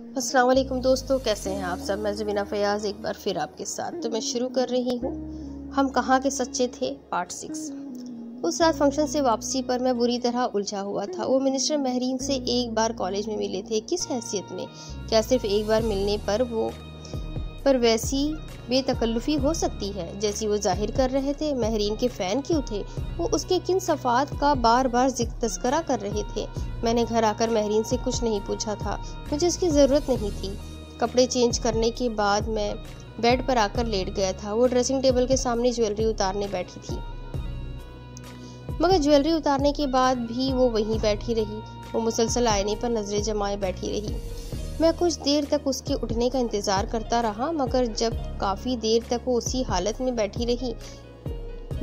अस्सलाम वालेकुम दोस्तों, कैसे हैं आप सब। मैं ज़मीना फयाज़ एक बार फिर आपके साथ। तो मैं शुरू कर रही हूँ हम कहाँ के सच्चे थे पार्ट 6। उस रात फंक्शन से वापसी पर मैं बुरी तरह उलझा हुआ था। वो मिनिस्टर महरीन से एक बार कॉलेज में मिले थे। किस हैसियत में? क्या सिर्फ एक बार मिलने पर वैसी बेतकल्लुफ़ी हो सकती है जैसी वो जाहिर कर रहे थे? महरीन के फ़ैन क्यों थे? वो उसके किन सफ़ात का बार बार तस्करा कर रहे थे? मैंने घर आकर महरीन से कुछ नहीं पूछा था, मुझे इसकी ज़रूरत नहीं थी। कपड़े चेंज करने के बाद मैं बेड पर आकर लेट गया था। वो ड्रेसिंग टेबल के सामने ज्वेलरी उतारने बैठी थी, मगर ज्वेलरी उतारने के बाद भी वो वहीं बैठी रही। वो मुसलसल आईने पर नज़रें जमाए बैठी रही। मैं कुछ देर तक उसके उठने का इंतज़ार करता रहा, मगर जब काफ़ी देर तक वो उसी हालत में बैठी रही,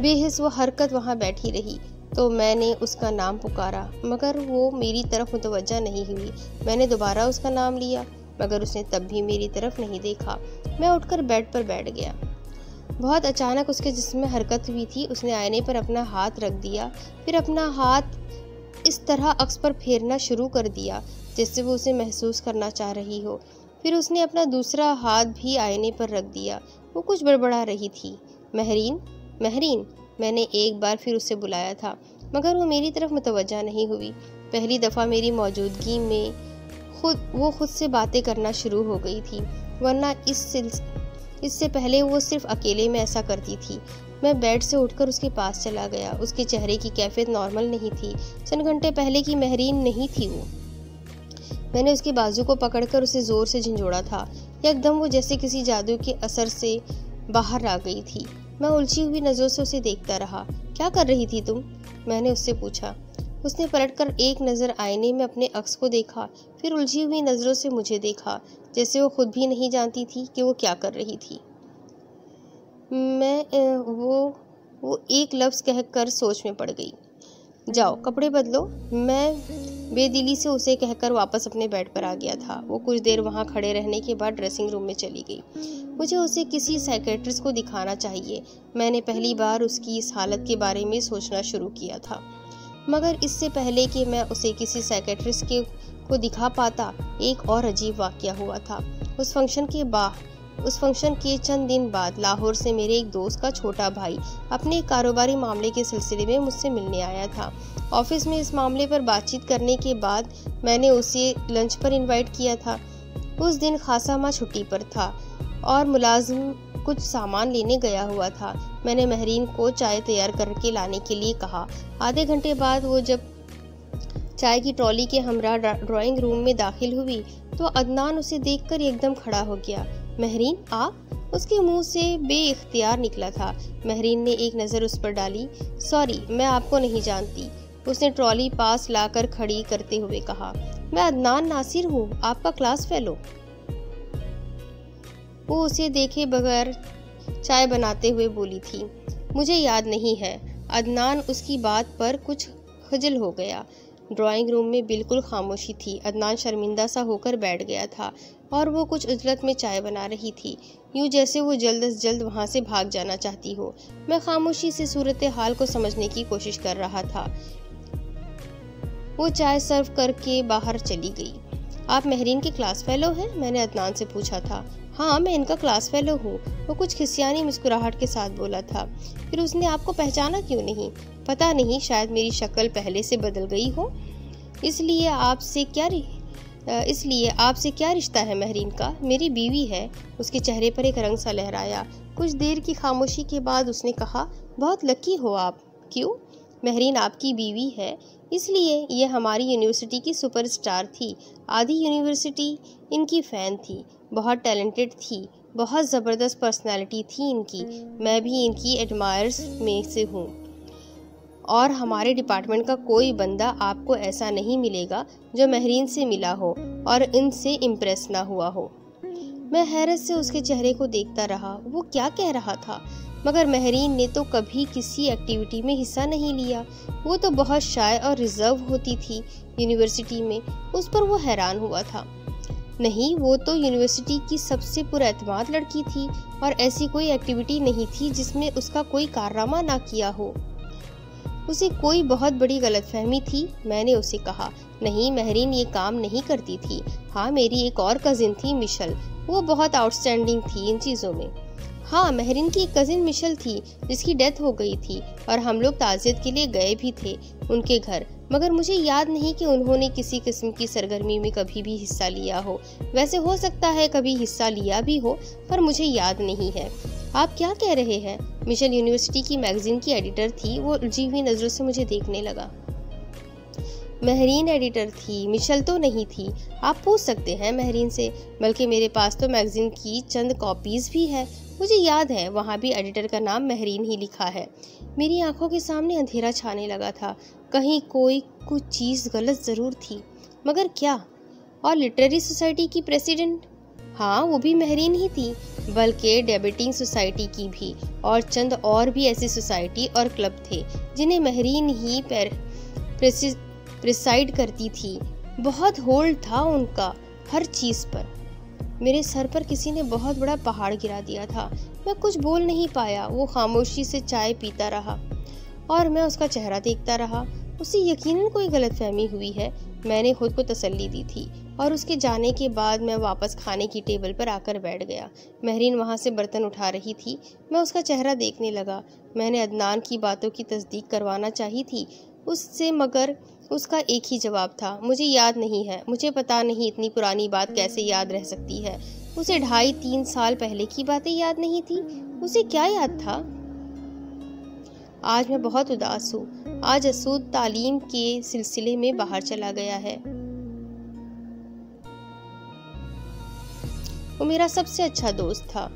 बेहिस वो हरकत वहाँ बैठी रही, तो मैंने उसका नाम पुकारा, मगर वो मेरी तरफ मुतवज्जा नहीं हुई। मैंने दोबारा उसका नाम लिया, मगर उसने तब भी मेरी तरफ नहीं देखा। मैं उठकर बेड पर बैठ गया। बहुत अचानक उसके जिस्म में हरकत हुई थी। उसने आईने पर अपना हाथ रख दिया, फिर अपना हाथ इस तरह अक्स पर फेरना शुरू कर दिया जिससे वो उसे महसूस करना चाह रही हो। फिर उसने अपना दूसरा हाथ भी आईने पर रख दिया। वो कुछ बड़बड़ा रही थी। महरीन, महरीन, मैंने एक बार फिर उसे बुलाया था, मगर वो मेरी तरफ मुतवज्जा नहीं हुई। पहली दफ़ा मेरी मौजूदगी में वो खुद से बातें करना शुरू हो गई थी, वरना इससे पहले वो सिर्फ अकेले में ऐसा करती थी। मैं बेड से उठकर उसके पास चला गया। उसके चेहरे की कैफियत नॉर्मल नहीं थी। चंद घंटे पहले की महरीन नहीं थी वो। मैंने उसके बाजू को पकड़कर उसे जोर से झंझोड़ा था। एकदम वो जैसे किसी जादू के असर से बाहर आ गई थी। मैं उलझी हुई नज़रों से उसे देखता रहा। क्या कर रही थी तुम? मैंने उससे पूछा। उसने पलटकर एक नज़र आईने में अपने अक्स को देखा, फिर उलझी हुई नज़रों से मुझे देखा, जैसे वो खुद भी नहीं जानती थी कि वो क्या कर रही थी। वो एक लफ्ज़ कहकर सोच में पड़ गई। जाओ कपड़े बदलो। मैं बेदिली से उसे कहकर वापस अपने बेड पर आ गया था। वो कुछ देर वहाँ खड़े रहने के बाद ड्रेसिंग रूम में चली गई। मुझे उसे किसी साइकेट्रिस्ट को दिखाना चाहिए। मैंने पहली बार उसकी इस हालत के बारे में सोचना शुरू किया था, मगर इससे पहले कि मैं उसे किसी साइकेट्रिस्ट को दिखा पाता, एक और अजीब वाक़या हुआ था। उस फंक्शन के चंद दिन बाद लाहौर से मेरे एक दोस्त का छोटा भाई अपने कारोबारी मामले के सिलसिले में मुझसे मिलने आया था। ऑफिस में इस मामले पर बातचीत करने के बाद मैंने उसे लंच पर इनवाइट किया था। उस दिन खासा माँ छुट्टी पर था और मुलाजिम कुछ सामान लेने गया हुआ था। मैंने महरीन को चाय तैयार करके लाने के लिए कहा। आधे घंटे बाद वो जब चाय की ट्रॉली के हमरा ड्राइंग रूम में दाखिल हुई तो अदनान उसे देखकर एकदम खड़ा हो गया। महरीन, आप? उसके मुंह से बेइख्तियार निकला था। महरीन ने एक नज़र उस पर डाली। सॉरी, मैं आपको नहीं जानती, उसने ट्रॉली पास लाकर खड़ी करते हुए कहा। मैं अदनान नासिर हूँ, आपका क्लास फेलो। वो उसे देखे बगैर चाय बनाते हुए बोली थी। मुझे याद नहीं है। अदनान उसकी बात पर कुछ खजल हो गया। ड्राइंग रूम में बिल्कुल खामोशी थी। अदनान शर्मिंदा सा होकर बैठ गया था और वो कुछ उजलत में चाय बना रही थी, यूँ जैसे वो जल्द से जल्द वहाँ से भाग जाना चाहती हो। मैं खामोशी से सूरत हाल को समझने की कोशिश कर रहा था। वो चाय सर्व करके बाहर चली गई। आप महरीन के क्लास फेलो हैं? मैंने अदनान से पूछा था। हाँ, मैं इनका क्लास फेलो हूँ, वो कुछ खिसियानी मुस्कुराहट के साथ बोला था। फिर उसने आपको पहचाना क्यों नहीं? पता नहीं, शायद मेरी शक्ल पहले से बदल गई हो। इसलिए आपसे क्या रिश्ता है महरीन का? मेरी बीवी है। उसके चेहरे पर एक रंग सा लहराया। कुछ देर की खामोशी के बाद उसने कहा, बहुत लकी हो आप। क्यों? महरीन आपकी बीवी है इसलिए। ये हमारी यूनिवर्सिटी की सुपरस्टार थी। आधी यूनिवर्सिटी इनकी फ़ैन थी। बहुत टैलेंटेड थी, बहुत ज़बरदस्त पर्सनालिटी थी इनकी। मैं भी इनकी एडमायर्स में से हूँ और हमारे डिपार्टमेंट का कोई बंदा आपको ऐसा नहीं मिलेगा जो महरीन से मिला हो और इनसे इम्प्रेस ना हुआ हो। मैं हैरत से उसके चेहरे को देखता रहा। वो क्या कह रहा था? मगर महरीन ने तो कभी किसी एक्टिविटी में हिस्सा नहीं लिया। वो तो बहुत शाय और रिजर्व होती थी यूनिवर्सिटी में। उस पर वो हैरान हुआ था। नहीं, वो तो यूनिवर्सिटी की सबसे पुरएतमाद लड़की थी और ऐसी कोई एक्टिविटी नहीं थी जिसमें उसका कोई कारनामा ना किया हो। उसे कोई बहुत बड़ी गलतफहमी थी। मैंने उसे कहा, नहीं महरीन ये काम नहीं करती थी। हाँ, मेरी एक और कजिन थी मिशेल, वो बहुत आउटस्टैंडिंग थी इन चीज़ों में। हाँ, महरीन की एक कजिन मिशेल थी जिसकी डेथ हो गई थी और हम लोग ताज़ियत के लिए गए भी थे उनके घर, मगर मुझे याद नहीं कि उन्होंने किसी किस्म की सरगर्मी में कभी भी हिस्सा लिया हो। वैसे हो सकता है कभी हिस्सा लिया भी हो, पर मुझे याद नहीं है। आप क्या कह रहे हैं? मिशेल यूनिवर्सिटी की मैगजीन की एडिटर थी। वो उलझी हुई नज़रों से मुझे देखने लगा। महरीन एडिटर थी, मिशेल तो नहीं थी। आप पूछ सकते हैं महरीन से, बल्कि मेरे पास तो मैगजीन की चंद कॉपीज़ भी है। मुझे याद है वहाँ भी एडिटर का नाम महरीन ही लिखा है। मेरी आंखों के सामने अंधेरा छाने लगा था। कहीं कोई कुछ चीज़ गलत ज़रूर थी, मगर क्या? और लिटरेरी सोसाइटी की प्रेसिडेंट? हाँ, वो भी महरीन ही थी, बल्कि डेबेटिंग सोसाइटी की भी, और चंद और भी ऐसी सोसाइटी और क्लब थे जिन्हें महरीन ही प्रिसाइड करती थी। बहुत होल्ड था उनका हर चीज़ पर। मेरे सर पर किसी ने बहुत बड़ा पहाड़ गिरा दिया था। मैं कुछ बोल नहीं पाया। वो खामोशी से चाय पीता रहा और मैं उसका चेहरा देखता रहा। उसे यकीनन कोई गलतफहमी हुई है, मैंने खुद को तसल्ली दी थी। और उसके जाने के बाद मैं वापस खाने की टेबल पर आकर बैठ गया। महरीन वहाँ से बर्तन उठा रही थी। मैं उसका चेहरा देखने लगा। मैंने अदनान की बातों की तस्दीक करवाना चाहिए थी उससे, मगर उसका एक ही जवाब था, मुझे याद नहीं है। मुझे पता नहीं इतनी पुरानी बात कैसे याद रह सकती है। उसे 2.5-3 साल पहले की बातें याद नहीं थी। उसे क्या याद था? आज मैं बहुत उदास हूँ। आज असूद तालीम के सिलसिले में बाहर चला गया है। वो मेरा सबसे अच्छा दोस्त था।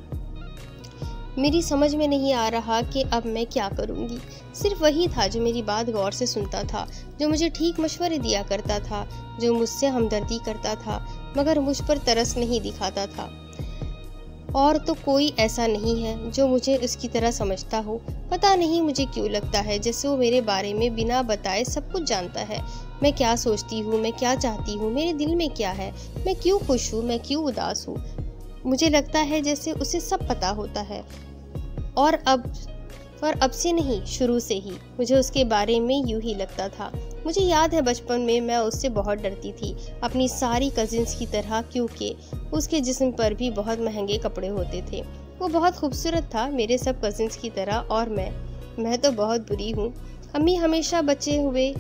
मेरी समझ में नहीं आ रहा कि अब मैं क्या करूँगी। सिर्फ वही था जो मेरी बात गौर से सुनता था, जो मुझे ठीक मशवरे दिया करता था, जो मुझसे हमदर्दी करता था, मगर मुझ पर तरस नहीं दिखाता था। और तो कोई ऐसा नहीं है जो मुझे उसकी तरह समझता हो। पता नहीं मुझे क्यों लगता है जैसे वो मेरे बारे में बिना बताए सब कुछ जानता है। मैं क्या सोचती हूँ, मैं क्या चाहती हूँ, मेरे दिल में क्या है, मैं क्यों खुश हूँ, मैं क्यों उदास हूँ। मुझे लगता है जैसे उसे सब पता होता है। और अब से नहीं, शुरू से ही मुझे उसके बारे में यूं ही लगता था। मुझे याद है बचपन में मैं उससे बहुत डरती थी, अपनी सारी कजिन्स की तरह, क्योंकि उसके जिस्म पर भी बहुत महंगे कपड़े होते थे। वो बहुत खूबसूरत था मेरे सब कजिन्स की तरह, और मैं तो बहुत बुरी हूँ। अम्मी हमेशा बचे हुए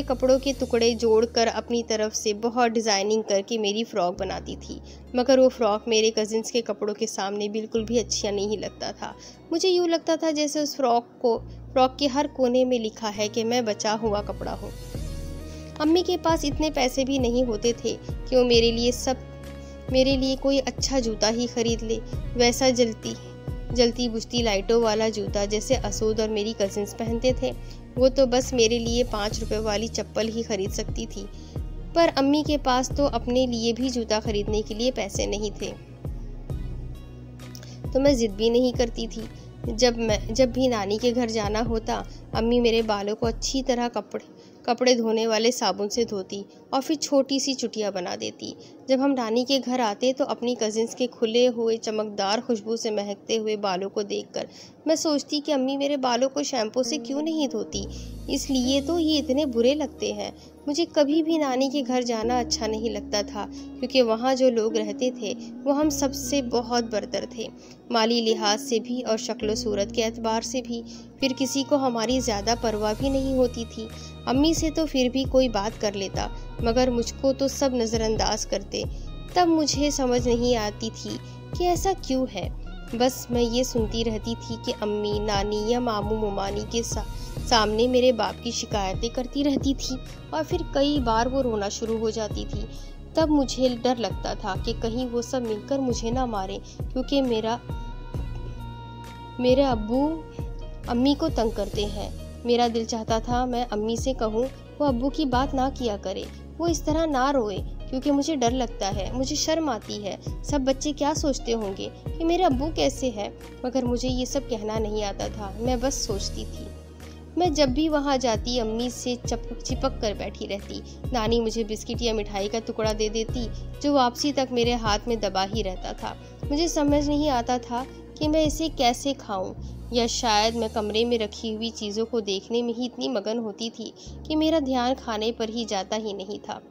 कपड़ों के टुकड़े जोड़कर अपनी तरफ से बहुत डिज़ाइनिंग करके मेरी फ़्रॉक बनाती थी, मगर वो फ़्रॉक मेरे कज़िन्स के कपड़ों के सामने बिल्कुल भी अच्छा नहीं लगता था। मुझे यूँ लगता था जैसे उस फ़्रॉक के हर कोने में लिखा है कि मैं बचा हुआ कपड़ा हूँ। अम्मी के पास इतने पैसे भी नहीं होते थे कि वो मेरे लिए कोई अच्छा जूता ही खरीद ले, वैसा जलती बुझती लाइटों वाला जूता जैसे असूद और मेरी कजिन्स पहनते थे। वो तो बस मेरे लिए 5 रुपए वाली चप्पल ही खरीद सकती थी, पर अम्मी के पास तो अपने लिए भी जूता खरीदने के लिए पैसे नहीं थे। तो मैं जिद भी नहीं करती थी। जब भी नानी के घर जाना होता, अम्मी मेरे बालों को अच्छी तरह कपड़े धोने वाले साबुन से धोती और फिर छोटी सी चुटिया बना देती। जब हम नानी के घर आते तो अपनी कजिन्स के खुले हुए चमकदार खुशबू से महकते हुए बालों को देखकर मैं सोचती कि अम्मी मेरे बालों को शैम्पू से क्यों नहीं धोती, इसलिए तो ये इतने बुरे लगते हैं। मुझे कभी भी नानी के घर जाना अच्छा नहीं लगता था, क्योंकि वहाँ जो लोग रहते थे वो हम सबसे बहुत बरतर थे, माली लिहाज से भी और शक्ल सूरत के एतबार से भी। फिर किसी को हमारी ज़्यादा परवाह भी नहीं होती थी। अम्मी से तो फिर भी कोई बात कर लेता, मगर मुझको तो सब नज़रअंदाज करते। तब मुझे समझ नहीं आती थी कि ऐसा क्यों है। बस मैं ये सुनती रहती थी कि अम्मी, नानी या मामू मुमानी के सामने मेरे बाप की शिकायतें करती रहती थी, और फिर कई बार वो रोना शुरू हो जाती थी। तब मुझे डर लगता था कि कहीं वो सब मिलकर मुझे ना मारें, क्योंकि मेरे अब्बू अम्मी को तंग करते हैं। मेरा दिल चाहता था मैं अम्मी से कहूँ वो अब्बू की बात ना किया करे, वो इस तरह ना रोए, क्योंकि मुझे डर लगता है, मुझे शर्म आती है। सब बच्चे क्या सोचते होंगे कि मेरे अब्बू कैसे है, मगर मुझे ये सब कहना नहीं आता था, मैं बस सोचती थी। मैं जब भी वहाँ जाती अम्मी से चिपक कर बैठी रहती। नानी मुझे बिस्किट या मिठाई का टुकड़ा दे देती, जो वापसी तक मेरे हाथ में दबा ही रहता था। मुझे समझ नहीं आता था कि मैं इसे कैसे खाऊं। या शायद मैं कमरे में रखी हुई चीज़ों को देखने में ही इतनी मगन होती थी कि मेरा ध्यान खाने पर ही जाता ही नहीं था।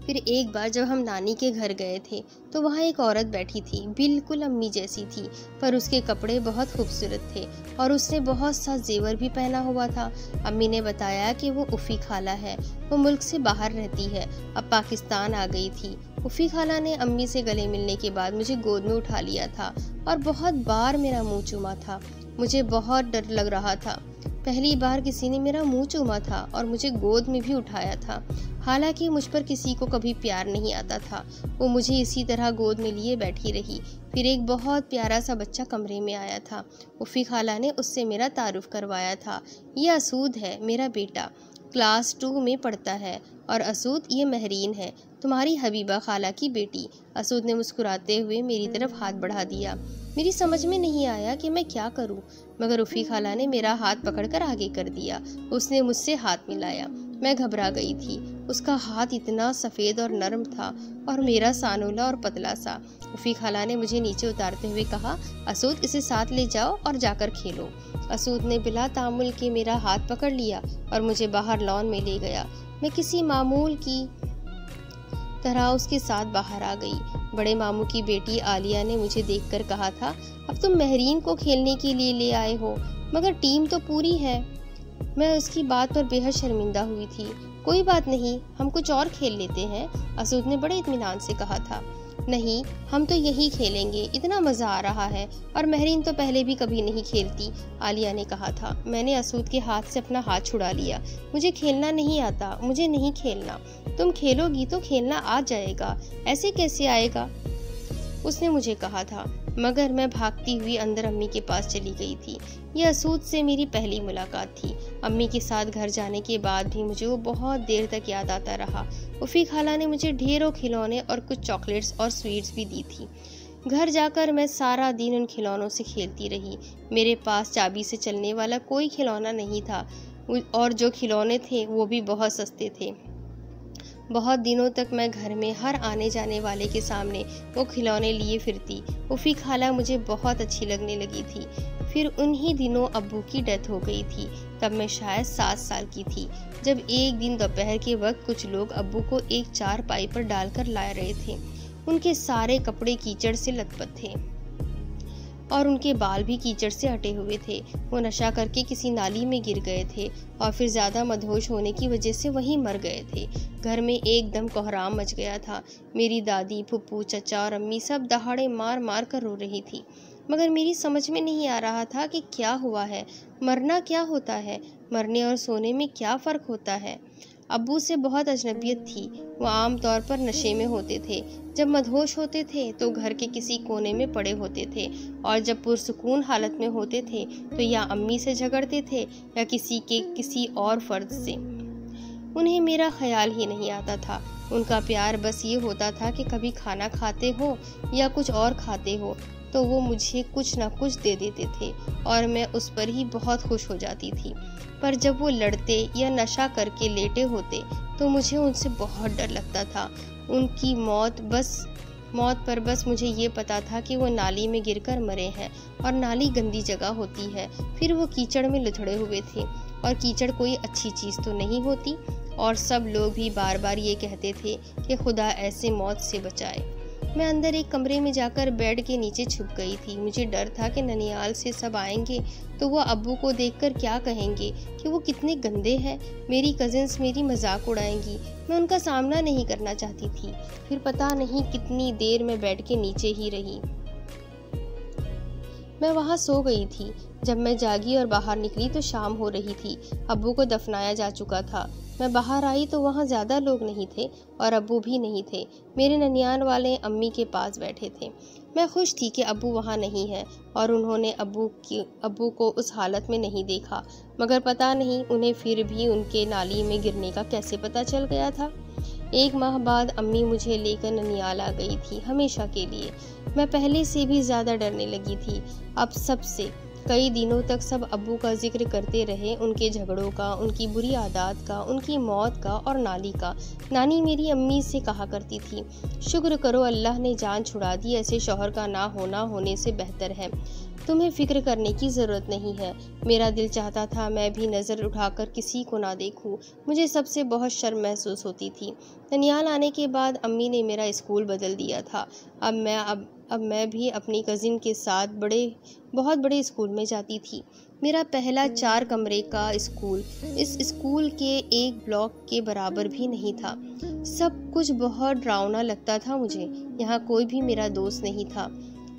फिर एक बार जब हम नानी के घर गए थे तो वहाँ एक औरत बैठी थी, बिल्कुल अम्मी जैसी थी, पर उसके कपड़े बहुत खूबसूरत थे और उसने बहुत सा जेवर भी पहना हुआ था। अम्मी ने बताया कि वो उफ़ी खाला है, वो मुल्क से बाहर रहती है, अब पाकिस्तान आ गई थी। उफ़ी खाला ने अम्मी से गले मिलने के बाद मुझे गोद में उठा लिया था और बहुत बार मेरा मुँह चूमा था। मुझे बहुत डर लग रहा था। पहली बार किसी ने मेरा मुँह चूमा था और मुझे गोद में भी उठाया था। हालांकि मुझ पर किसी को कभी प्यार नहीं आता था। वो मुझे इसी तरह गोद में लिए बैठी रही। फिर एक बहुत प्यारा सा बच्चा कमरे में आया था। उफ़ी खाला ने उससे मेरा तारुफ करवाया था। ये असूद है, मेरा बेटा, क्लास 2 में पढ़ता है, और असूद ये महरीन है, तुम्हारी हबीबा खाला की बेटी। असूद ने मुस्कुराते हुए मेरी तरफ हाथ बढ़ा दिया। मेरी समझ में नहीं आया कि मैं क्या करूं, मगर उफ़ी खाला ने मेरा हाथ पकड़कर आगे कर दिया। उसने मुझसे हाथ मिलाया। मैं घबरा गई थी। उसका हाथ इतना सफ़ेद और नरम था और मेरा सानूला और पतला सा। उफ़ी खाला ने मुझे नीचे उतारते हुए कहा, असूद इसे साथ ले जाओ और जाकर खेलो। असूद ने बिला तामुल के मेरा हाथ पकड़ लिया और मुझे बाहर लॉन में ले गया। मैं किसी मामूल की तरह उसके साथ बाहर आ गई। बड़े मामू की बेटी आलिया ने मुझे देखकर कहा था, अब तुम महरीन को खेलने के लिए ले आए हो, मगर टीम तो पूरी है। मैं उसकी बात पर बेहद शर्मिंदा हुई थी। कोई बात नहीं, हम कुछ और खेल लेते हैं, असूद ने बड़े इत्मीनान से कहा था। नहीं, हम तो यही खेलेंगे, इतना मज़ा आ रहा है, और महरीन तो पहले भी कभी नहीं खेलती, आलिया ने कहा था। मैंने असूद के हाथ से अपना हाथ छुड़ा लिया। मुझे खेलना नहीं आता, मुझे नहीं खेलना। तुम खेलोगी तो खेलना आ जाएगा, ऐसे कैसे आएगा, उसने मुझे कहा था। मगर मैं भागती हुई अंदर अम्मी के पास चली गई थी। यह असूद से मेरी पहली मुलाकात थी। अम्मी के साथ घर जाने के बाद भी मुझे वो बहुत देर तक याद आता रहा। उफ़ी खाला ने मुझे ढेरों खिलौने और कुछ चॉकलेट्स और स्वीट्स भी दी थी। घर जाकर मैं सारा दिन उन खिलौनों से खेलती रही। मेरे पास चाबी से चलने वाला कोई खिलौना नहीं था, और जो खिलौने थे वो भी बहुत सस्ते थे। बहुत दिनों तक मैं घर में हर आने जाने वाले के सामने वो खिलौने लिए फिरती। उफ़ी खाला मुझे बहुत अच्छी लगने लगी थी। फिर उन्हीं दिनों अब्बू की डेथ हो गई थी। तब मैं शायद 7 साल की थी, जब एक दिन दोपहर के वक्त कुछ लोग अब्बू को एक चारपाई पर डालकर ला रहे थे। उनके सारे कपड़े कीचड़ से लथपथ थे और उनके बाल भी कीचड़ से हटे हुए थे। वो नशा करके किसी नाली में गिर गए थे और फिर ज़्यादा मदहोश होने की वजह से वहीं मर गए थे। घर में एकदम कोहराम मच गया था। मेरी दादी, फुप्पू, चचा और अम्मी सब दहाड़े मार मार कर रो रही थी, मगर मेरी समझ में नहीं आ रहा था कि क्या हुआ है, मरना क्या होता है, मरने और सोने में क्या फ़र्क होता है। अब्बू से बहुत अजनबियत थी। वो आम तौर पर नशे में होते थे। जब मदहोश होते थे तो घर के किसी कोने में पड़े होते थे, और जब पुरसुकून हालत में होते थे तो या अम्मी से झगड़ते थे या किसी और फर्द से। उन्हें मेरा ख्याल ही नहीं आता था। उनका प्यार बस ये होता था कि कभी खाना खाते हो या कुछ और खाते हो तो वो मुझे कुछ ना कुछ दे देते थे और मैं उस पर ही बहुत खुश हो जाती थी। पर जब वो लड़ते या नशा करके लेटे होते तो मुझे उनसे बहुत डर लगता था। उनकी मौत पर बस मुझे ये पता था कि वो नाली में गिरकर मरे हैं, और नाली गंदी जगह होती है। फिर वो कीचड़ में लुथड़े हुए थे, और कीचड़ कोई अच्छी चीज़ तो नहीं होती, और सब लोग भी बार बार ये कहते थे कि खुदा ऐसे मौत से बचाए। मैं अंदर एक कमरे में जाकर बेड के नीचे छुप गई थी। मुझे डर था कि ननियाल से सब आएंगे तो वो अब्बू को देखकर क्या कहेंगे कि वो कितने गंदे हैं। मेरी कजिन्स मेरी मजाक उड़ाएंगी। मैं उनका सामना नहीं करना चाहती थी। फिर पता नहीं कितनी देर मैं बेड के नीचे ही रही। मैं वहाँ सो गई थी। जब मैं जागी और बाहर निकली तो शाम हो रही थी। अब्बू को दफनाया जा चुका था। मैं बाहर आई तो वहाँ ज़्यादा लोग नहीं थे और अब्बू भी नहीं थे। मेरे ननियान वाले अम्मी के पास बैठे थे। मैं खुश थी कि अब्बू वहाँ नहीं है और उन्होंने अब्बू को उस हालत में नहीं देखा, मगर पता नहीं उन्हें फिर भी उनके नाली में गिरने का कैसे पता चल गया था। 1 माह बाद अम्मी मुझे लेकर ननियाल आ गई थी, हमेशा के लिए। मैं पहले से भी ज़्यादा डरने लगी थी अब सबसे। कई दिनों तक सब अब्बू का जिक्र करते रहे, उनके झगड़ों का, उनकी बुरी आदत का, उनकी मौत का और नाली का। नानी मेरी अम्मी से कहा करती थी, शुक्र करो अल्लाह ने जान छुड़ा दी, ऐसे शौहर का ना होना होने से बेहतर है। तुम्हें फिक्र करने की ज़रूरत नहीं है। मेरा दिल चाहता था मैं भी नज़र उठाकर किसी को ना देखूं। मुझे सबसे बहुत शर्म महसूस होती थी। ननिहाल आने के बाद अम्मी ने मेरा स्कूल बदल दिया था। अब मैं भी अपनी कज़िन के साथ बहुत बड़े स्कूल में जाती थी। मेरा पहला 4 कमरे का स्कूल इस स्कूल के एक ब्लॉक के बराबर भी नहीं था। सब कुछ बहुत डरावना लगता था मुझे। यहाँ कोई भी मेरा दोस्त नहीं था।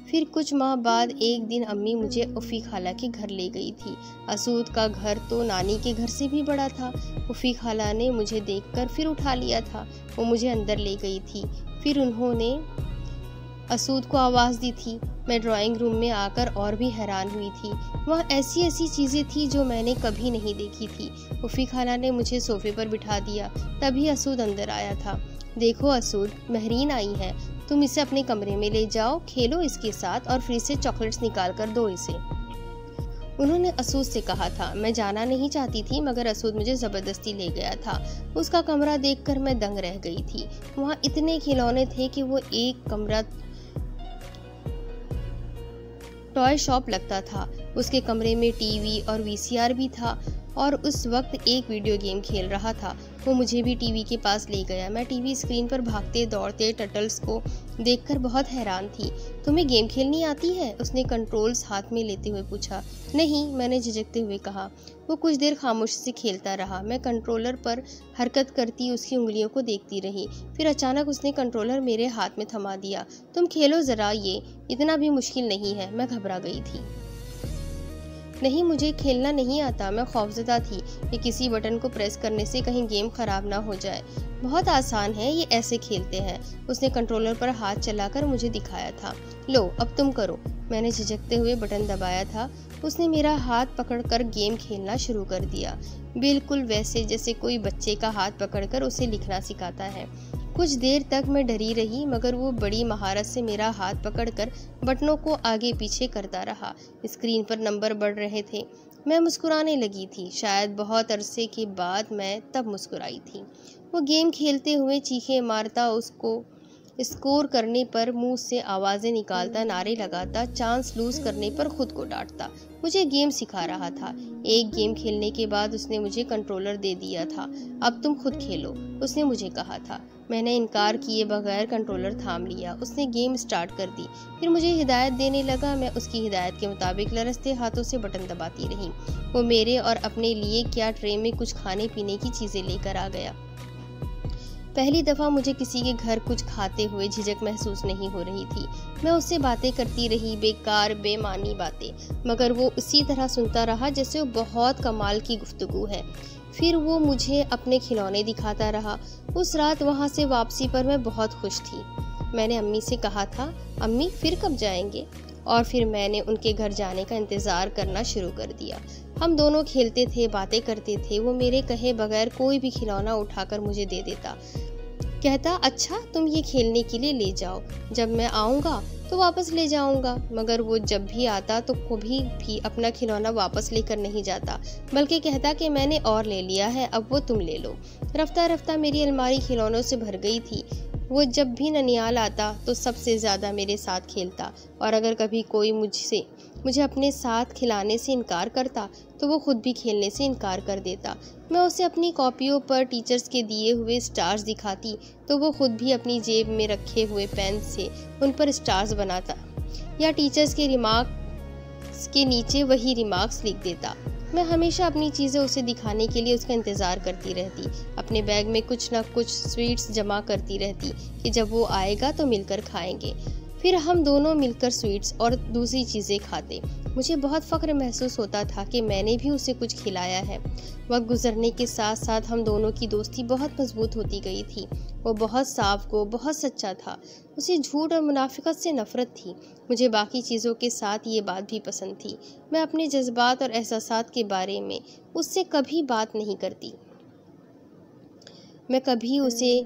फिर कुछ माह बाद एक दिन अम्मी मुझे उफ़ी खाला के घर ले गई थी। असूद का घर तो नानी के घर से भी बड़ा था। उफ़ी खाला ने मुझे देखकर फिर उठा लिया था। वो मुझे अंदर ले गई थी। फिर उन्होंने असूद को आवाज़ दी थी। मैं ड्राइंग रूम में आकर और भी हैरान हुई थी। वहाँ ऐसी ऐसी चीज़ें थी जो मैंने कभी नहीं देखी थी। उफ़ी खाला ने मुझे सोफे पर बिठा दिया। तभी असूद अंदर आया था। देखो असूद, महरीन आई है। तुम इसे अपने कमरे में ले जाओ, खेलो इसके साथ और फ्रिज से चॉकलेट्स निकाल कर दो इसे, उन्होंने असूद से कहा था। मैं जाना नहीं चाहती थी मगर असूद मुझे ज़बरदस्ती ले गया था। उसका कमरा देखकर मैं दंग रह गई थी। वहाँ इतने खिलौने थे कि वो एक कमरा टॉय शॉप लगता था। उसके कमरे में टीवी और वीसीआर भी था और उस वक्त एक वीडियो गेम खेल रहा था। वो मुझे भी टीवी के पास ले गया। मैं टीवी स्क्रीन पर भागते दौड़ते टर्टल्स को देखकर बहुत हैरान थी। तुम्हें गेम खेलनी आती है? उसने कंट्रोल्स हाथ में लेते हुए पूछा। नहीं, मैंने झिझकते हुए कहा। वो कुछ देर खामोशी से खेलता रहा। मैं कंट्रोलर पर हरकत करती उसकी उंगलियों को देखती रही। फिर अचानक उसने कंट्रोलर मेरे हाथ में थमा दिया। तुम खेलो ज़रा, ये इतना भी मुश्किल नहीं है। मैं घबरा गई थी। नहीं, मुझे खेलना नहीं आता। मैं खौफज़दा थी कि किसी बटन को प्रेस करने से कहीं गेम ख़राब ना हो जाए। बहुत आसान है, ये ऐसे खेलते हैं। उसने कंट्रोलर पर हाथ चलाकर मुझे दिखाया था। लो, अब तुम करो। मैंने झिझकते हुए बटन दबाया था। उसने मेरा हाथ पकड़कर गेम खेलना शुरू कर दिया, बिल्कुल वैसे जैसे कोई बच्चे का हाथ पकड़कर उसे लिखना सिखाता है। कुछ देर तक मैं डरी रही मगर वो बड़ी महारत से मेरा हाथ पकड़कर बटनों को आगे पीछे करता रहा। स्क्रीन पर नंबर बढ़ रहे थे। मैं मुस्कुराने लगी थी। शायद बहुत अरसे के बाद मैं तब मुस्कुराई थी। वो गेम खेलते हुए चीखें मारता, उसको स्कोर करने पर मुंह से आवाज़ें निकालता, नारे लगाता, चांस लूज करने पर खुद को डांटता। मुझे गेम सिखा रहा था। एक गेम खेलने के बाद उसने मुझे कंट्रोलर दे दिया था। अब तुम खुद खेलो, उसने मुझे कहा था। मैंने इनकार किए बगैर कंट्रोलर थाम लिया। उसने गेम स्टार्ट कर दी। फिर मुझे हिदायत देने लगा। मैं उसकी हिदायत के मुताबिक लरसते हाथों से बटन दबाती रही। वो मेरे और अपने लिए क्या ट्रे में कुछ खाने पीने की चीज़ें लेकर आ गया। पहली दफ़ा मुझे किसी के घर कुछ खाते हुए झिझक महसूस नहीं हो रही थी। मैं उससे बातें करती रही, बेकार बेमानी बातें, मगर वो उसी तरह सुनता रहा जैसे वो बहुत कमाल की गुफ्तगू है। फिर वो मुझे अपने खिलौने दिखाता रहा। उस रात वहाँ से वापसी पर मैं बहुत खुश थी। मैंने अम्मी से कहा था, अम्मी फिर कब जाएंगे? और फिर मैंने उनके घर जाने का इंतज़ार करना शुरू कर दिया। हम दोनों खेलते थे, बातें करते थे। वो मेरे कहे बगैर कोई भी खिलौना उठाकर मुझे दे देता। कहता, अच्छा तुम ये खेलने के लिए ले जाओ, जब मैं आऊँगा तो वापस ले जाऊँगा। मगर वो जब भी आता तो कभी भी अपना खिलौना वापस लेकर नहीं जाता, बल्कि कहता कि मैंने और ले लिया है, अब वो तुम ले लो। रफ्ता रफ्ता मेरी अलमारी खिलौनों से भर गई थी। वो जब भी ननिहाल आता तो सबसे ज़्यादा मेरे साथ खेलता, और अगर कभी कोई मुझे अपने साथ खिलाने से इनकार करता तो वो खुद भी खेलने से इनकार कर देता। मैं उसे अपनी कॉपियों पर टीचर्स के दिए हुए स्टार्स दिखाती तो वो खुद भी अपनी जेब में रखे हुए पेन से उन पर स्टार्स बनाता या टीचर्स के रिमार्क्स के नीचे वही रिमार्क्स लिख देता। मैं हमेशा अपनी चीज़ें उसे दिखाने के लिए उसका इंतज़ार करती रहती। अपने बैग में कुछ ना कुछ स्वीट्स जमा करती रहती कि जब वो आएगा तो मिलकर खाएंगे। फिर हम दोनों मिलकर स्वीट्स और दूसरी चीज़ें खाते। मुझे बहुत फ़ख्र महसूस होता था कि मैंने भी उसे कुछ खिलाया है। वक्त गुजरने के साथ साथ हम दोनों की दोस्ती बहुत मजबूत होती गई थी। वो बहुत साफ गो, बहुत सच्चा था। उसे झूठ और मुनाफिकत से नफ़रत थी। मुझे बाकी चीज़ों के साथ ये बात भी पसंद थी। मैं अपने जज्बात और एहसासात के बारे में उससे कभी बात नहीं करती। मैं कभी उसे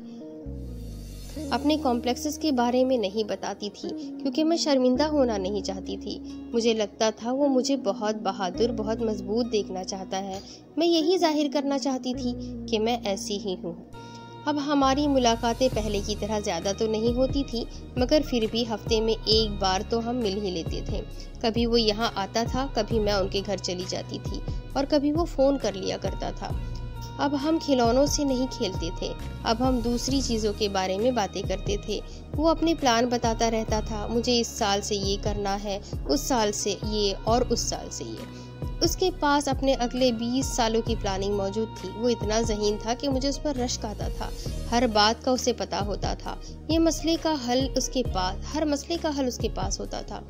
अपने कॉम्प्लेक्सेस के बारे में नहीं बताती थी क्योंकि मैं शर्मिंदा होना नहीं चाहती थी। मुझे लगता था वो मुझे बहुत बहादुर, बहुत मजबूत देखना चाहता है। मैं यही जाहिर करना चाहती थी कि मैं ऐसी ही हूँ। अब हमारी मुलाकातें पहले की तरह ज़्यादा तो नहीं होती थी, मगर फिर भी हफ्ते में एक बार तो हम मिल ही लेते थे। कभी वो यहाँ आता था, कभी मैं उनके घर चली जाती थी और कभी वो फ़ोन कर लिया करता था। अब हम खिलौनों से नहीं खेलते थे, अब हम दूसरी चीज़ों के बारे में बातें करते थे। वो अपने प्लान बताता रहता था, मुझे इस साल से ये करना है, उस साल से ये और उस साल से ये। उसके पास अपने अगले 20 सालों की प्लानिंग मौजूद थी। वो इतना ज़हीन था कि मुझे उस पर रश्क आता था। हर बात का उसे पता होता था। हर मसले का हल उसके पास होता था।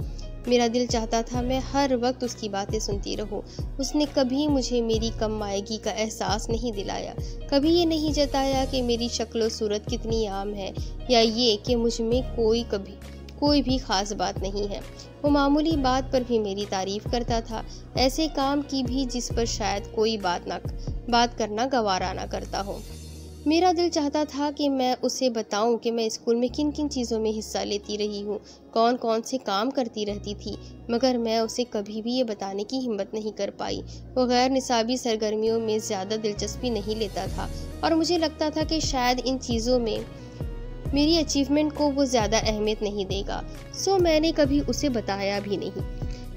मेरा दिल चाहता था मैं हर वक्त उसकी बातें सुनती रहूं। उसने कभी मुझे मेरी कम आयगी का एहसास नहीं दिलाया, कभी ये नहीं जताया कि मेरी शक्ल सूरत कितनी आम है, या ये कि मुझ में कोई भी खास बात नहीं है। वो मामूली बात पर भी मेरी तारीफ करता था, ऐसे काम की भी जिस पर शायद कोई बात करना गवारा ना करता हो। मेरा दिल चाहता था कि मैं उसे बताऊं कि मैं स्कूल में किन किन चीज़ों में हिस्सा लेती रही हूँ, कौन कौन से काम करती रहती थी, मगर मैं उसे कभी भी ये बताने की हिम्मत नहीं कर पाई। वो गैर निसाबी सरगर्मियों में ज़्यादा दिलचस्पी नहीं लेता था और मुझे लगता था कि शायद इन चीज़ों में मेरी अचीवमेंट को वो ज़्यादा अहमियत नहीं देगा। सो मैंने कभी उसे बताया भी नहीं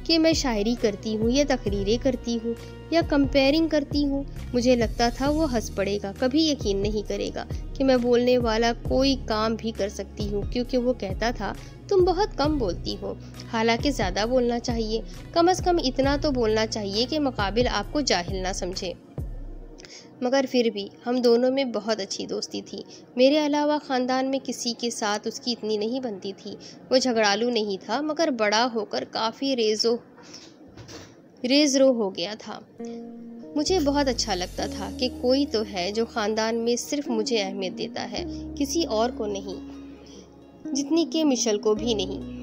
कि मैं शायरी करती हूँ या तकरीरें करती हूँ या कंपेयरिंग करती हूँ। मुझे लगता था वो हंस पड़ेगा, कभी यकीन नहीं करेगा कि मैं बोलने वाला कोई काम भी कर सकती हूँ, क्योंकि वो कहता था तुम बहुत कम बोलती हो, हालांकि ज़्यादा बोलना चाहिए, कम से कम इतना तो बोलना चाहिए कि मुकाबिल आपको जाहिल ना समझे। मगर फिर भी हम दोनों में बहुत अच्छी दोस्ती थी। मेरे अलावा ख़ानदान में किसी के साथ उसकी इतनी नहीं बनती थी। वो झगड़ालू नहीं था, मगर बड़ा होकर काफ़ी रेज़रो हो गया था। मुझे बहुत अच्छा लगता था कि कोई तो है जो ख़ानदान में सिर्फ मुझे अहमियत देता है, किसी और को नहीं, जितनी कि मिशेल को भी नहीं।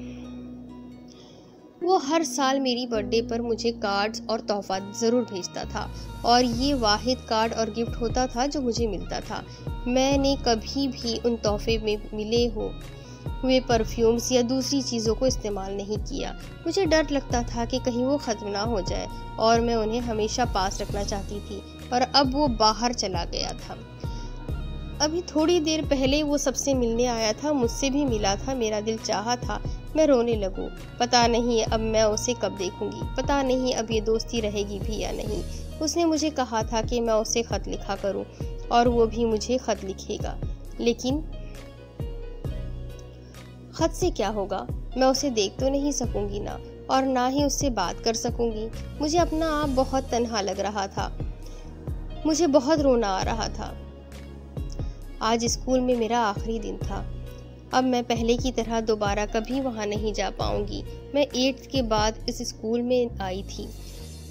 वो हर साल मेरी बर्थडे पर मुझे कार्ड्स और तोहफा ज़रूर भेजता था, और ये वाहिद कार्ड और गिफ्ट होता था जो मुझे मिलता था। मैंने कभी भी उन तोहफे में मिले हुए परफ्यूम्स या दूसरी चीज़ों को इस्तेमाल नहीं किया। मुझे डर लगता था कि कहीं वो ख़त्म ना हो जाए, और मैं उन्हें हमेशा पास रखना चाहती थी। और अब वो बाहर चला गया था। अभी थोड़ी देर पहले वो सबसे मिलने आया था, मुझसे भी मिला था। मेरा दिल चाहा था मैं रोने लगूं। पता नहीं अब मैं उसे कब देखूंगी, पता नहीं अब ये दोस्ती रहेगी भी या नहीं। उसने मुझे कहा था कि मैं उसे ख़त लिखा करूं, और वो भी मुझे ख़त लिखेगा, लेकिन ख़त से क्या होगा? मैं उसे देख तो नहीं सकूंगी ना, और ना ही उससे बात कर सकूंगी। मुझे अपना आप बहुत तन्हा लग रहा था। मुझे बहुत रोना आ रहा था। आज स्कूल में मेरा आखिरी दिन था। अब मैं पहले की तरह दोबारा कभी वहाँ नहीं जा पाऊँगी। मैं 8th के बाद इस स्कूल में आई थी,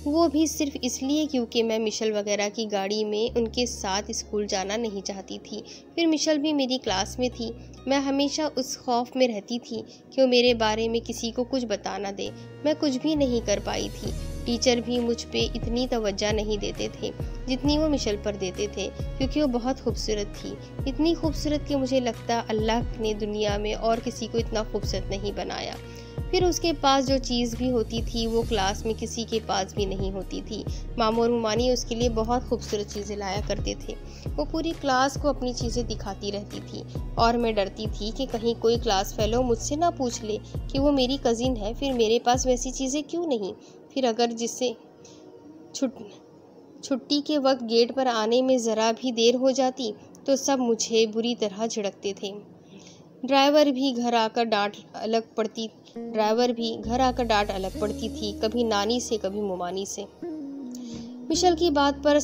वो भी सिर्फ इसलिए क्योंकि मैं मिशेल वगैरह की गाड़ी में उनके साथ स्कूल जाना नहीं चाहती थी। फिर मिशेल भी मेरी क्लास में थी। मैं हमेशा उस खौफ में रहती थी कि वो मेरे बारे में किसी को कुछ बता ना दे। मैं कुछ भी नहीं कर पाई थी। टीचर भी मुझ पे इतनी तवज्जो नहीं देते थे जितनी वो मिशेल पर देते थे, क्योंकि वो बहुत खूबसूरत थी। इतनी खूबसूरत कि मुझे लगता अल्लाह ने दुनिया में और किसी को इतना खूबसूरत नहीं बनाया। फिर उसके पास जो चीज़ भी होती थी वो क्लास में किसी के पास भी नहीं होती थी। मामू और मुमानी उसके लिए बहुत खूबसूरत चीज़ें लाया करते थे। वो पूरी क्लास को अपनी चीज़ें दिखाती रहती थी, और मैं डरती थी कि कहीं कोई क्लास फेलो मुझसे ना पूछ ले कि वो मेरी कज़िन है, फिर मेरे पास वैसी चीज़ें क्यों नहीं। फिर अगर जिससे छुट्टी के वक्त गेट पर आने में ज़रा भी देर हो जाती तो सब मुझे बुरी तरह झिड़कते थे। ड्राइवर भी घर आकर डांट अलग पड़ती थी, कभी नानी से कभी मुमानी से। मिशेल की बात पर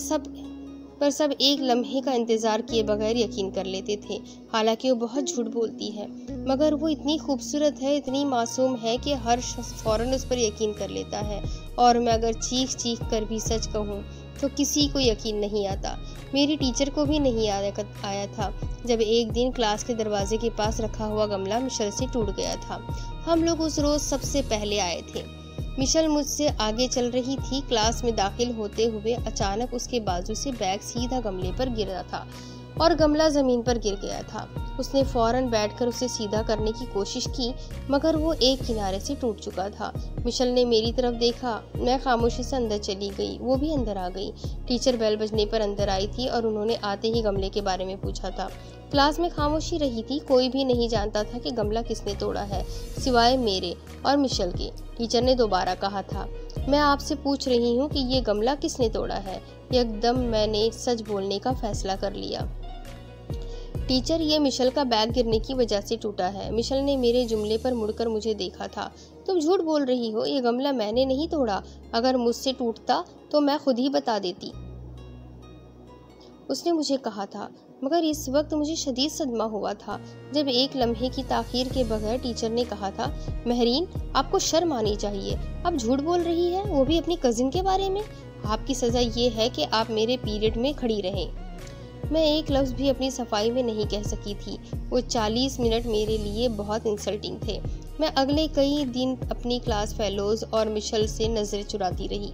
सब एक लम्हे का इंतज़ार किए बगैर यकीन कर लेते थे। हालांकि वो बहुत झूठ बोलती है, मगर वो इतनी खूबसूरत है, इतनी मासूम है कि हर शख्स फ़ौरन उस पर यकीन कर लेता है। और मैं अगर चीख कर भी सच कहूँ तो किसी को यकीन नहीं आता। मेरी टीचर को भी नहीं आया था जब एक दिन क्लास के दरवाजे के पास रखा हुआ गमला मिशेल से टूट गया था। हम लोग उस रोज़ सबसे पहले आए थे। मिशेल मुझसे आगे चल रही थी। क्लास में दाखिल होते हुए अचानक उसके बाजू से बैग सीधा गमले पर गिरा था। और गमला ज़मीन पर गिर गया था। उसने फौरन बैठकर उसे सीधा करने की कोशिश की, मगर वो एक किनारे से टूट चुका था। मिशेल ने मेरी तरफ देखा। मैं खामोशी से अंदर चली गई, वो भी अंदर आ गई। टीचर बेल बजने पर अंदर आई थी और उन्होंने आते ही गमले के बारे में पूछा था। क्लास में खामोशी रही थी। कोई भी नहीं जानता था कि गमला किसने तोड़ा है, सिवाय मेरे और मिशेल के। टीचर ने दोबारा कहा था, मैं आपसे पूछ रही हूँ कि ये गमला किसने तोड़ा है। एकदम मैंने सच बोलने का फैसला कर लिया। टीचर, ये मिशेल का बैग गिरने की वजह से टूटा है। मिशेल ने मेरे जुमले पर मुड़कर मुझे देखा था। तुम झूठ बोल रही हो, ये गमला मैंने नहीं तोड़ा। अगर मुझसे टूटता तो मैं खुद ही बता देती, उसने मुझे कहा था। मगर इस वक्त मुझे शदीद सदमा हुआ था जब एक लम्हे की ताखीर के बगैर टीचर ने कहा था, महरीन, आपको शर्म आनी चाहिए। आप झूठ बोल रही हैं, वो भी अपनी कजिन के बारे में। आपकी सज़ा ये है कि आप मेरे पीरियड में खड़ी रहें। मैं एक लफ्ज़ भी अपनी सफाई में नहीं कह सकी थी। वो 40 मिनट मेरे लिए बहुत इंसल्टिंग थे। मैं अगले कई दिन अपनी क्लास फेलोज़ और मिशेल से नज़र चुराती रही।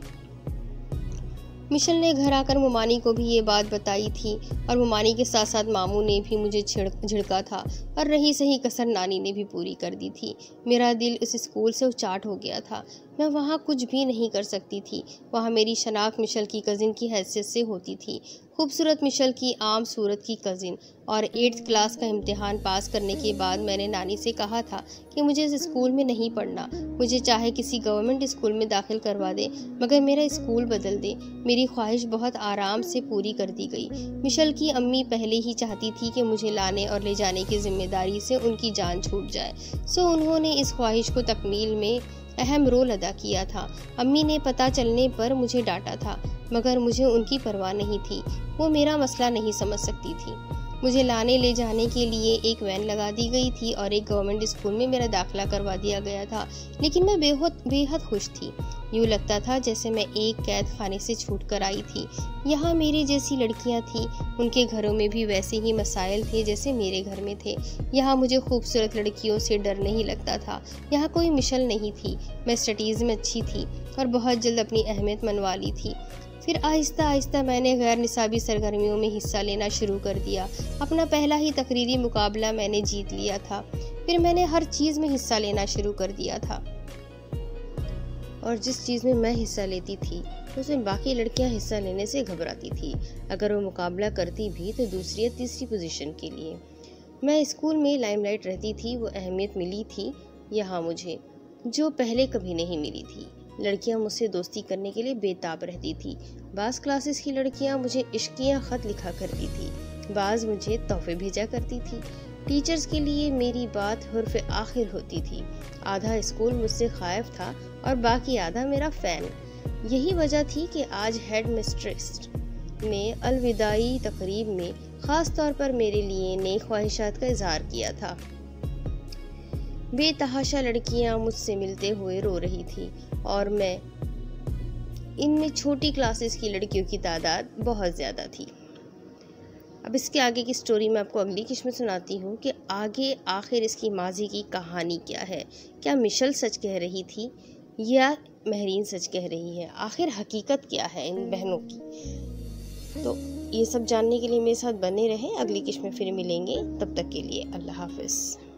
मिशेल ने घर आकर मुमानी को भी ये बात बताई थी और मुमानी के साथ साथ मामू ने भी मुझे झिड़का था और रही सही कसर नानी ने भी पूरी कर दी थी। मेरा दिल इस स्कूल से उचाट हो गया था। मैं वहाँ कुछ भी नहीं कर सकती थी। वहाँ मेरी शनाख्त मिशेल की कज़िन की हैसियत से होती थी, खूबसूरत मिशेल की आम सूरत की कज़िन। और 8th क्लास का इम्तिहान पास करने के बाद मैंने नानी से कहा था कि मुझे इस स्कूल में नहीं पढ़ना। मुझे चाहे किसी गवर्नमेंट स्कूल में दाखिल करवा दे, मगर मेरा स्कूल बदल दे। मेरी ख्वाहिश बहुत आराम से पूरी कर दी गई। मिशेल की अम्मी पहले ही चाहती थी कि मुझे लाने और ले जाने की जिम्मेदारी से उनकी जान छूट जाए, सो उन्होंने इस ख्वाहिश को तकमील में अहम रोल अदा किया था। अम्मी ने पता चलने पर मुझे डांटा था, मगर मुझे उनकी परवाह नहीं थी। वो मेरा मसला नहीं समझ सकती थी। मुझे लाने ले जाने के लिए एक वैन लगा दी गई थी और एक गवर्नमेंट स्कूल में मेरा दाखिला करवा दिया गया था। लेकिन मैं बेहद खुश थी। यूँ लगता था जैसे मैं एक कैद खाने से छूट कर आई थी। यहाँ मेरी जैसी लड़कियाँ थीं, उनके घरों में भी वैसे ही मसाइल थे जैसे मेरे घर में थे। यहाँ मुझे खूबसूरत लड़कियों से डर नहीं लगता था। यहाँ कोई मिशेल नहीं थी। मैं स्टडीज़ में अच्छी थी और बहुत जल्द अपनी अहमियत मनवा ली थी। फिर आहिस्ता आहिस्ता मैंने गैर निसाबी सरगर्मियों में हिस्सा लेना शुरू कर दिया। अपना पहला ही तकरीरी मुकाबला मैंने जीत लिया था। फिर मैंने हर चीज़ में हिस्सा लेना शुरू कर दिया था, और जिस चीज़ में मैं हिस्सा लेती थी उसमें बाकी लड़कियां हिस्सा लेने से घबराती थी। अगर वो मुकाबला करती भी तो दूसरी या तीसरी पोजीशन के लिए। मैं स्कूल में लाइमलाइट रहती थी। वो अहमियत मिली थी यहाँ मुझे, जो पहले कभी नहीं मिली थी। लड़कियां मुझसे दोस्ती करने के लिए बेताब रहती थी। बाज़ क्लासेस की लड़कियां मुझे इश्किया ख़त लिखा करती थी, बाज़ मुझे तोहफे भेजा करती थी। टीचर्स के लिए मेरी बात हुर्फ़ आखिर होती थी। आधा स्कूल मुझसे खायफ था और बाकी आधा मेरा फ़ैन। यही वजह थी कि आज हेड मिस्ट्रेस ने अलविदाई तकरीब में ख़ास तौर पर मेरे लिए नई ख्वाहिशात का इजहार किया था। बेतहाशा लड़कियां मुझसे मिलते हुए रो रही थी और मैं इनमें छोटी क्लासेस की लड़कियों की तादाद बहुत ज़्यादा थी। अब इसके आगे की स्टोरी मैं आपको अगली किस्त में सुनाती हूँ कि आगे आखिर इसकी माजी की कहानी क्या है। क्या मिशेल सच कह रही थी या महरीन सच कह रही है? आखिर हकीकत क्या है इन बहनों की? तो ये सब जानने के लिए मेरे साथ बने रहें। अगली किस्त में फिर मिलेंगे। तब तक के लिए अल्लाह हाफ़िज़।